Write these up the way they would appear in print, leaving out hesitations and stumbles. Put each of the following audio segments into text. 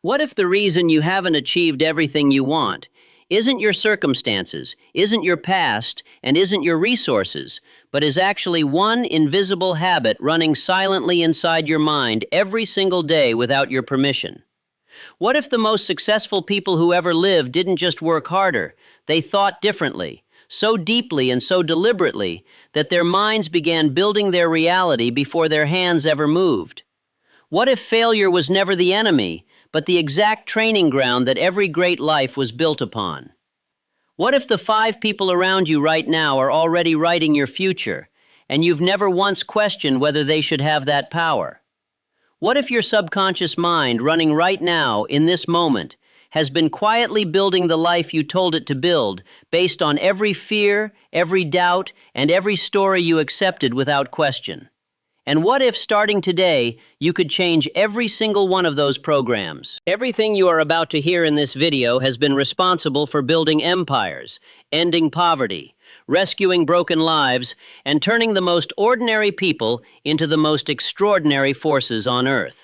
What if the reason you haven't achieved everything you want isn't your circumstances, isn't your past, and isn't your resources, but is actually one invisible habit running silently inside your mind every single day without your permission? What if the most successful people who ever lived didn't just work harder, they thought differently, so deeply and so deliberately that their minds began building their reality before their hands ever moved? What if failure was never the enemy, but the exact training ground that every great life was built upon? What if the 5 people around you right now are already writing your future, and you've never once questioned whether they should have that power? What if your subconscious mind, running right now, in this moment, has been quietly building the life you told it to build, based on every fear, every doubt, and every story you accepted without question? And what if, starting today, you could change every single one of those programs? Everything you are about to hear in this video has been responsible for building empires, ending poverty, rescuing broken lives, and turning the most ordinary people into the most extraordinary forces on Earth.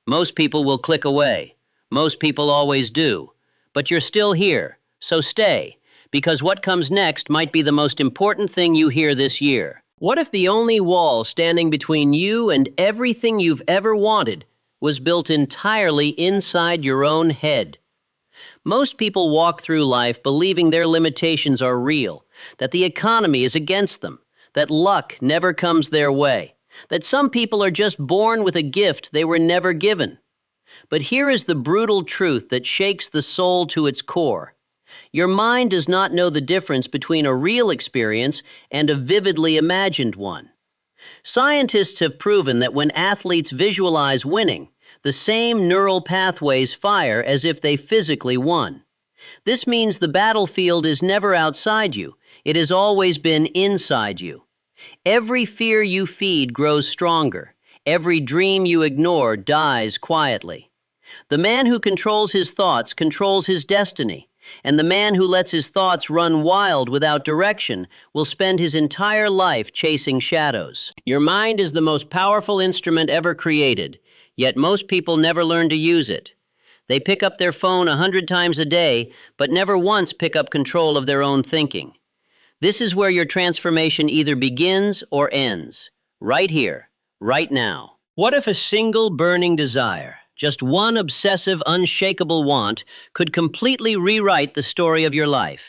Most people will click away. Most people always do. But you're still here, so stay, because what comes next might be the most important thing you hear this year. What if the only wall standing between you and everything you've ever wanted was built entirely inside your own head? Most people walk through life believing their limitations are real, that the economy is against them, that luck never comes their way, that some people are just born with a gift they were never given. But here is the brutal truth that shakes the soul to its core. Your mind does not know the difference between a real experience and a vividly imagined one. Scientists have proven that when athletes visualize winning, the same neural pathways fire as if they physically won. This means the battlefield is never outside you. It has always been inside you. Every fear you feed grows stronger. Every dream you ignore dies quietly. The man who controls his thoughts controls his destiny. And the man who lets his thoughts run wild without direction will spend his entire life chasing shadows. Your mind is the most powerful instrument ever created, yet most people never learn to use it. They pick up their phone 100 times a day, but never once pick up control of their own thinking. This is where your transformation either begins or ends, right here, right now. What if a single burning desire, just one obsessive, unshakable want, could completely rewrite the story of your life?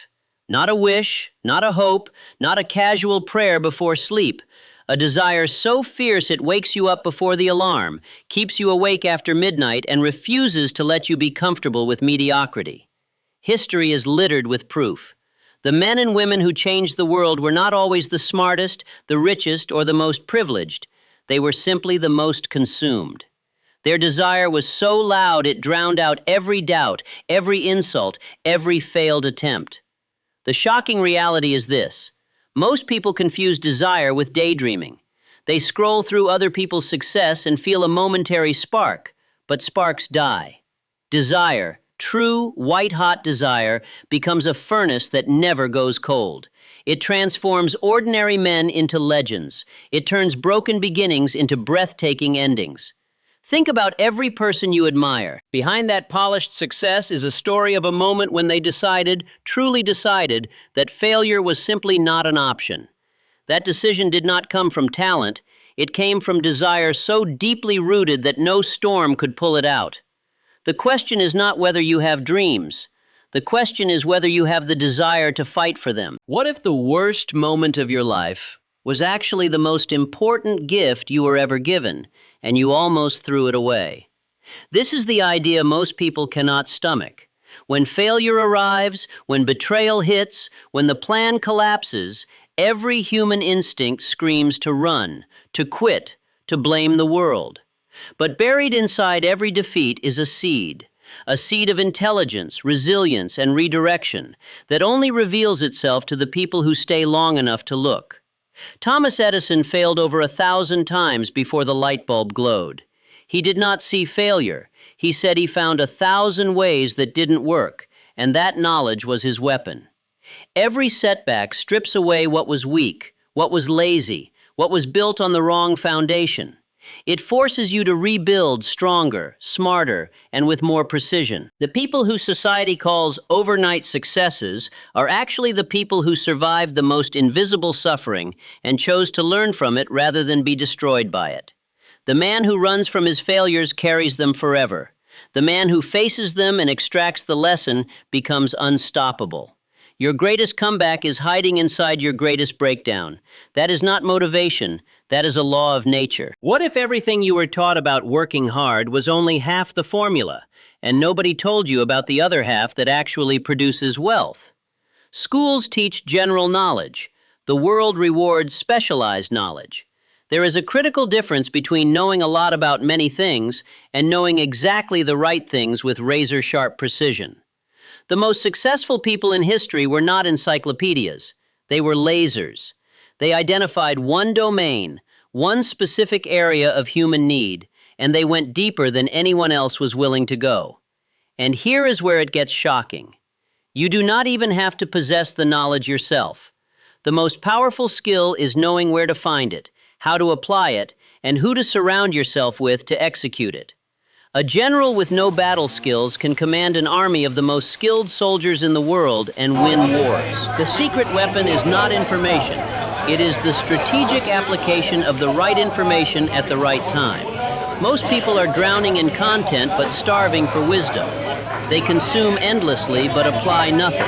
Not a wish, not a hope, not a casual prayer before sleep. A desire so fierce it wakes you up before the alarm, keeps you awake after midnight, and refuses to let you be comfortable with mediocrity. History is littered with proof. The men and women who changed the world were not always the smartest, the richest, or the most privileged. They were simply the most consumed. Their desire was so loud it drowned out every doubt, every insult, every failed attempt. The shocking reality is this. Most people confuse desire with daydreaming. They scroll through other people's success and feel a momentary spark, but sparks die. Desire, true white-hot desire, becomes a furnace that never goes cold. It transforms ordinary men into legends. It turns broken beginnings into breathtaking endings. Think about every person you admire. Behind that polished success is a story of a moment when they decided, truly decided, that failure was simply not an option. That decision did not come from talent. It came from desire so deeply rooted that no storm could pull it out. The question is not whether you have dreams. The question is whether you have the desire to fight for them. What if the worst moment of your life was actually the most important gift you were ever given, and you almost threw it away? This is the idea most people cannot stomach. When failure arrives, when betrayal hits, when the plan collapses, every human instinct screams to run, to quit, to blame the world. But buried inside every defeat is a seed of intelligence, resilience, and redirection that only reveals itself to the people who stay long enough to look. Thomas Edison failed over 1,000 times before the light bulb glowed. He did not see failure. He said he found 1,000 ways that didn't work, and that knowledge was his weapon. Every setback strips away what was weak, what was lazy, what was built on the wrong foundation. It forces you to rebuild stronger, smarter, and with more precision. The people who society calls overnight successes are actually the people who survived the most invisible suffering and chose to learn from it rather than be destroyed by it. The man who runs from his failures carries them forever. The man who faces them and extracts the lesson becomes unstoppable. Your greatest comeback is hiding inside your greatest breakdown. That is not motivation. That is a law of nature. What if everything you were taught about working hard was only half the formula, and nobody told you about the other half that actually produces wealth? Schools teach general knowledge. The world rewards specialized knowledge. There is a critical difference between knowing a lot about many things and knowing exactly the right things with razor-sharp precision. The most successful people in history were not encyclopedias. They were lasers. They identified one domain, one specific area of human need, and they went deeper than anyone else was willing to go. And here is where it gets shocking. You do not even have to possess the knowledge yourself. The most powerful skill is knowing where to find it, how to apply it, and who to surround yourself with to execute it. A general with no battle skills can command an army of the most skilled soldiers in the world and win wars. The secret weapon is not information. It is the strategic application of the right information at the right time. Most people are drowning in content but starving for wisdom. They consume endlessly but apply nothing.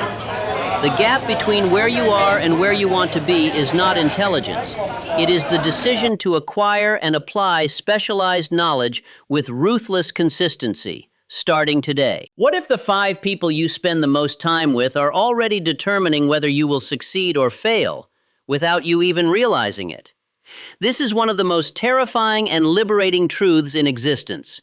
The gap between where you are and where you want to be is not intelligence. It is the decision to acquire and apply specialized knowledge with ruthless consistency, starting today. What if the 5 people you spend the most time with are already determining whether you will succeed or fail, without you even realizing it? This is one of the most terrifying and liberating truths in existence.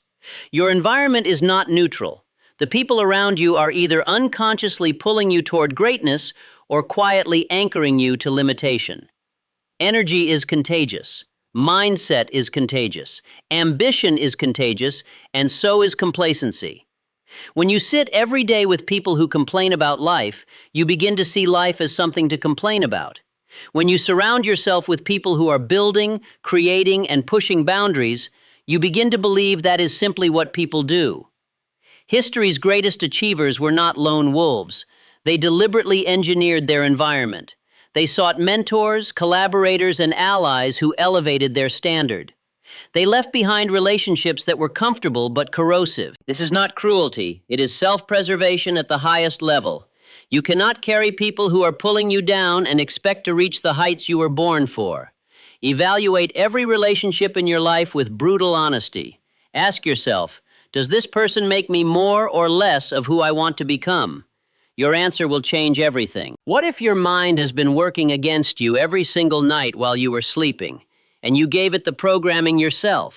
Your environment is not neutral. The people around you are either unconsciously pulling you toward greatness or quietly anchoring you to limitation. Energy is contagious. Mindset is contagious. Ambition is contagious, and so is complacency. When you sit every day with people who complain about life, you begin to see life as something to complain about. When you surround yourself with people who are building, creating, and pushing boundaries, you begin to believe that is simply what people do. History's greatest achievers were not lone wolves. They deliberately engineered their environment. They sought mentors, collaborators, and allies who elevated their standard. They left behind relationships that were comfortable but corrosive. This is not cruelty. It is self-preservation at the highest level. You cannot carry people who are pulling you down and expect to reach the heights you were born for. Evaluate every relationship in your life with brutal honesty. Ask yourself, does this person make me more or less of who I want to become? Your answer will change everything. What if your mind has been working against you every single night while you were sleeping, and you gave it the programming yourself?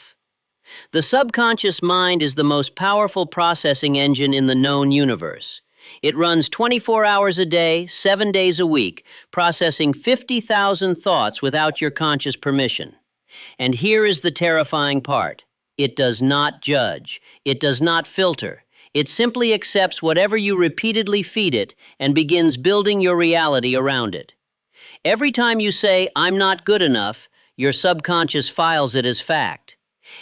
The subconscious mind is the most powerful processing engine in the known universe. It runs 24 hours a day, 7 days a week, processing 50,000 thoughts without your conscious permission. And here is the terrifying part. It does not judge. It does not filter. It simply accepts whatever you repeatedly feed it and begins building your reality around it. Every time you say, "I'm not good enough," your subconscious files it as fact.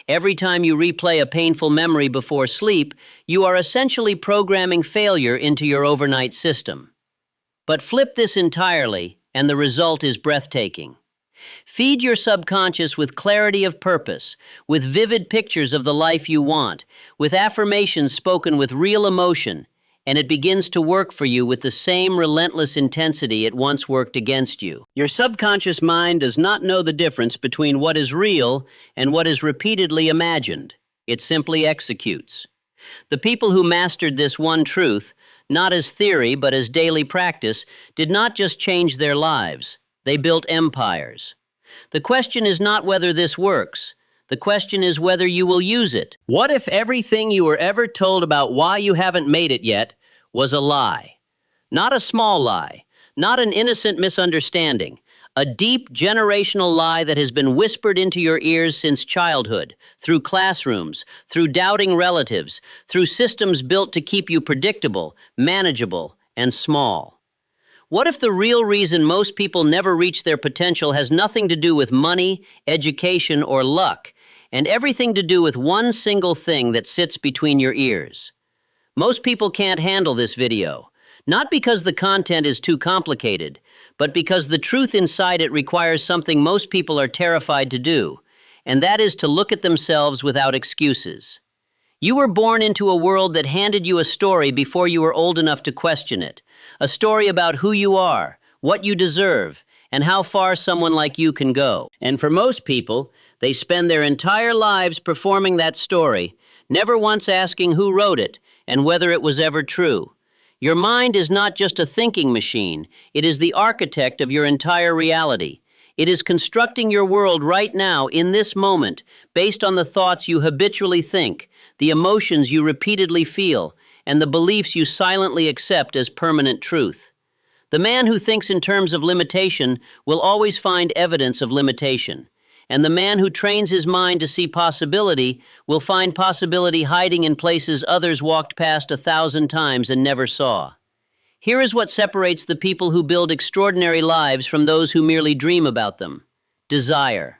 Every time you replay a painful memory before sleep, you are essentially programming failure into your overnight system. But flip this entirely, and the result is breathtaking. Feed your subconscious with clarity of purpose, with vivid pictures of the life you want, with affirmations spoken with real emotion, and it begins to work for you with the same relentless intensity it once worked against you. Your subconscious mind does not know the difference between what is real and what is repeatedly imagined. It simply executes. The people who mastered this one truth, not as theory but as daily practice, did not just change their lives. They built empires. The question is not whether this works. The question is whether you will use it. What if everything you were ever told about why you haven't made it yet was a lie? Not a small lie, not an innocent misunderstanding, a deep generational lie that has been whispered into your ears since childhood, through classrooms, through doubting relatives, through systems built to keep you predictable, manageable, and small. What if the real reason most people never reach their potential has nothing to do with money, education, or luck, and everything to do with one single thing that sits between your ears. Most people can't handle this video, not because the content is too complicated, but because the truth inside it requires something most people are terrified to do, and that is to look at themselves without excuses. You were born into a world that handed you a story before you were old enough to question it, a story about who you are, what you deserve, and how far someone like you can go. And for most people, they spend their entire lives performing that story, never once asking who wrote it and whether it was ever true. Your mind is not just a thinking machine, it is the architect of your entire reality. It is constructing your world right now, in this moment, based on the thoughts you habitually think, the emotions you repeatedly feel, and the beliefs you silently accept as permanent truth. The man who thinks in terms of limitation will always find evidence of limitation, and the man who trains his mind to see possibility will find possibility hiding in places others walked past 1,000 times and never saw. Here is what separates the people who build extraordinary lives from those who merely dream about them. Desire.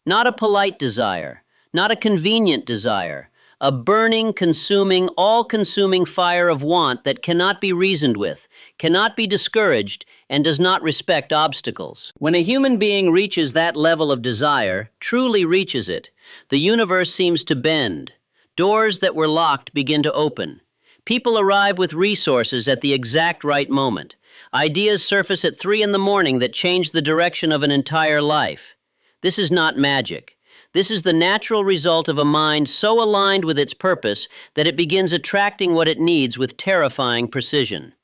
Not a polite desire, not a convenient desire, a burning, consuming, all-consuming fire of want that cannot be reasoned with, cannot be discouraged, and does not respect obstacles. When a human being reaches that level of desire, truly reaches it, the universe seems to bend. Doors that were locked begin to open. People arrive with resources at the exact right moment. Ideas surface at 3 in the morning that change the direction of an entire life. This is not magic. This is the natural result of a mind so aligned with its purpose that it begins attracting what it needs with terrifying precision.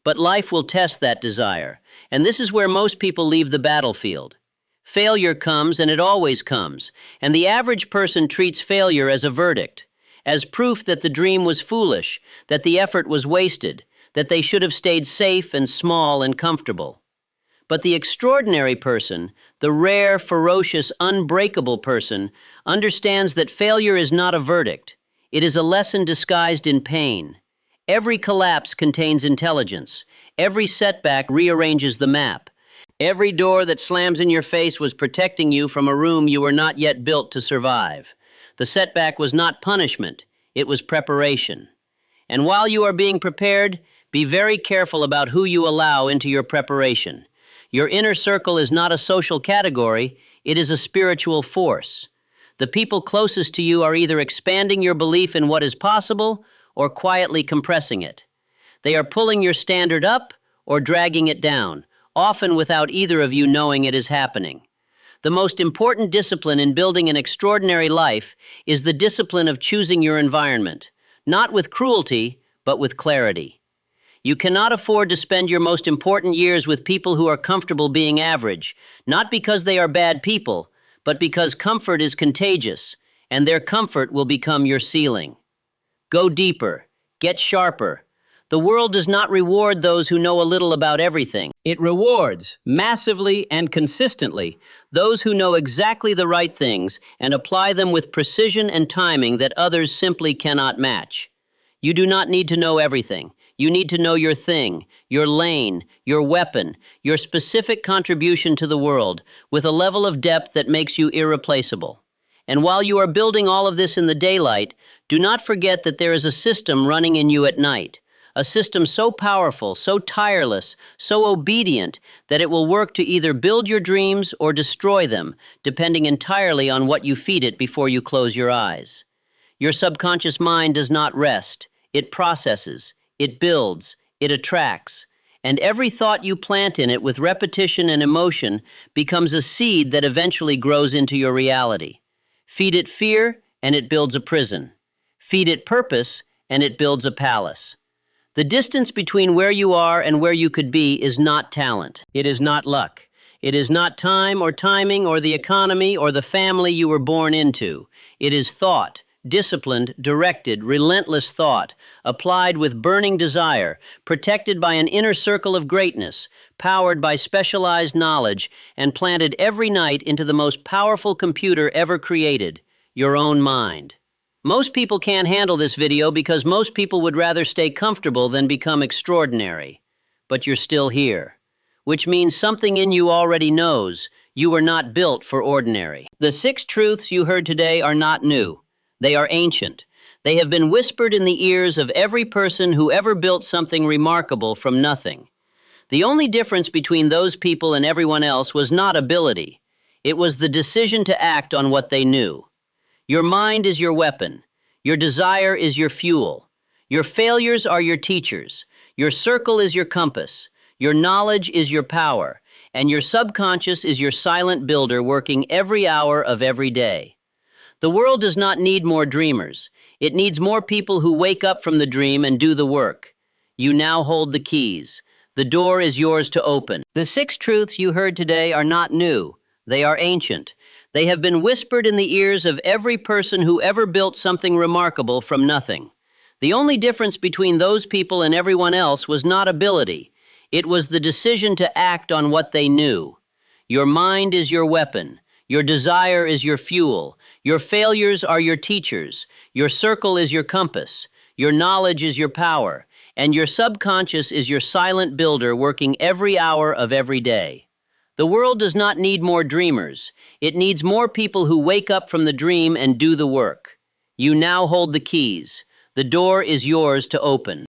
But life will test that desire, and this is where most people leave the battlefield. Failure comes, and it always comes, and the average person treats failure as a verdict, as proof that the dream was foolish, that the effort was wasted, that they should have stayed safe and small and comfortable. But the extraordinary person, the rare, ferocious, unbreakable person, understands that failure is not a verdict. It is a lesson disguised in pain. Every collapse contains intelligence. Every setback rearranges the map. Every door that slams in your face was protecting you from a room you were not yet built to survive. The setback was not punishment. It was preparation. And while you are being prepared, be very careful about who you allow into your preparation. Your inner circle is not a social category, it is a spiritual force. The people closest to you are either expanding your belief in what is possible or quietly compressing it. They are pulling your standard up or dragging it down, often without either of you knowing it is happening. The most important discipline in building an extraordinary life is the discipline of choosing your environment, not with cruelty, but with clarity. You cannot afford to spend your most important years with people who are comfortable being average, not because they are bad people, but because comfort is contagious, and their comfort will become your ceiling. Go deeper. Get sharper. The world does not reward those who know a little about everything. It rewards, massively and consistently, those who know exactly the right things and apply them with precision and timing that others simply cannot match. You do not need to know everything. You need to know your thing, your lane, your weapon, your specific contribution to the world, with a level of depth that makes you irreplaceable. And while you are building all of this in the daylight, do not forget that there is a system running in you at night, a system so powerful, so tireless, so obedient, that it will work to either build your dreams or destroy them, depending entirely on what you feed it before you close your eyes. Your subconscious mind does not rest. It processes. It builds, it attracts, and every thought you plant in it with repetition and emotion becomes a seed that eventually grows into your reality. Feed it fear, and it builds a prison. Feed it purpose, and it builds a palace. The distance between where you are and where you could be is not talent. It is not luck. It is not time or timing or the economy or the family you were born into. It is thought. Disciplined, directed, relentless thought, applied with burning desire, protected by an inner circle of greatness, powered by specialized knowledge, and planted every night into the most powerful computer ever created, your own mind. Most people can't handle this video because most people would rather stay comfortable than become extraordinary. But you're still here, which means something in you already knows You were not built for ordinary. The 6 truths you heard today are not new. They are ancient. They have been whispered in the ears of every person who ever built something remarkable from nothing. The only difference between those people and everyone else was not ability. It was the decision to act on what they knew. Your mind is your weapon. Your desire is your fuel. Your failures are your teachers. Your circle is your compass. Your knowledge is your power. And your subconscious is your silent builder working every hour of every day. The world does not need more dreamers. It needs more people who wake up from the dream and do the work. You now hold the keys. The door is yours to open. The 6 truths you heard today are not new. They are ancient. They have been whispered in the ears of every person who ever built something remarkable from nothing. The only difference between those people and everyone else was not ability. It was the decision to act on what they knew. Your mind is your weapon. Your desire is your fuel. Your failures are your teachers. Your circle is your compass. Your knowledge is your power. And your subconscious is your silent builder working every hour of every day. The world does not need more dreamers. It needs more people who wake up from the dream and do the work. You now hold the keys. The door is yours to open.